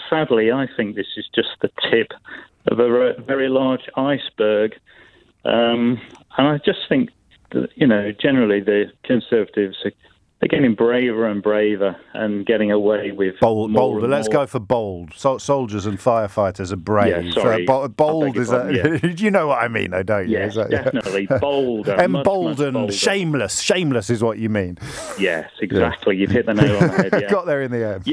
sadly, I think this is just the tip of a very large iceberg. And I just think that, generally the Conservatives they're getting braver and braver and getting away with bold. Let's more. go for bold. Soldiers and firefighters are brave. Yeah, sorry. Bold is you know what I mean, though, don't you? Yes, definitely. Bolder. Emboldened, much bolder. shameless. Shameless is what you mean. Yes, exactly. Yeah. You've hit the nail on the head. Yeah. Got there in the end.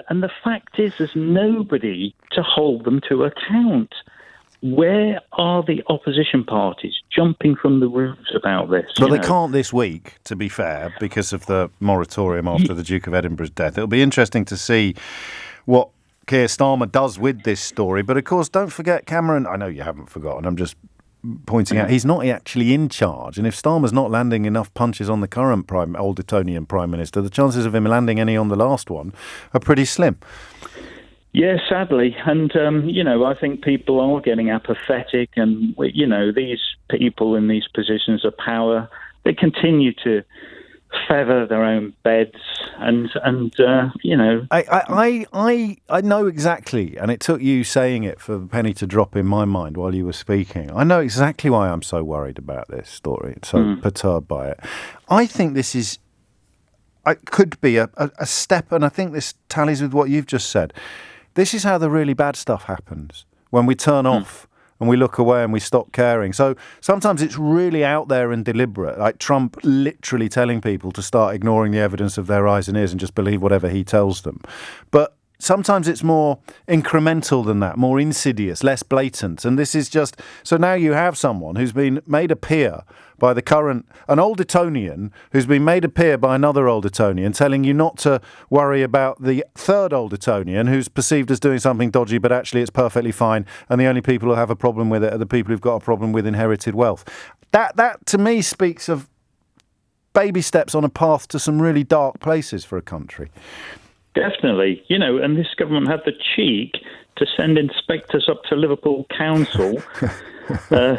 And the fact is, there's nobody to hold them to account. Where are the opposition parties jumping from the roofs about this? Well, they can't this week, to be fair, because of the moratorium after the Duke of Edinburgh's death. It'll be interesting to see what Keir Starmer does with this story. But, of course, don't forget Cameron. I know you haven't forgotten. I'm just pointing out he's not actually in charge. And if Starmer's not landing enough punches on the current Old Etonian Prime Minister, the chances of him landing any on the last one are pretty slim. Yeah, sadly. And, I think people are getting apathetic and, these people in these positions of power, they continue to feather their own beds and. I know exactly, and it took you saying it for the penny to drop in my mind while you were speaking. I know exactly why I'm so worried about this story, so perturbed by it. I think this is... It could be a step, and I think this tallies with what you've just said. This is how the really bad stuff happens, when we turn off and we look away and we stop caring. So sometimes it's really out there and deliberate, like Trump literally telling people to start ignoring the evidence of their eyes and ears and just believe whatever he tells them. But sometimes it's more incremental than that, more insidious, less blatant. And this is just... So now you have someone who's been made a peer by an Old Etonian who's been made a peer by another Old Etonian, telling you not to worry about the third Old Etonian who's perceived as doing something dodgy, but actually it's perfectly fine. And the only people who have a problem with it are the people who've got a problem with inherited wealth. That to me speaks of baby steps on a path to some really dark places for a country. Definitely. And this government had the cheek to send inspectors up to Liverpool Council. Can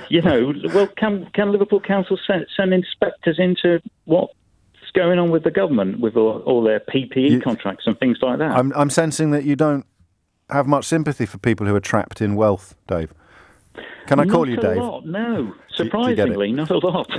Liverpool Council send inspectors into what's going on with the government, with all their PPE contracts and things like that? I'm sensing that you don't have much sympathy for people who are trapped in wealth, Dave. Can I call you Dave? Not a lot, no. Surprisingly, not a lot.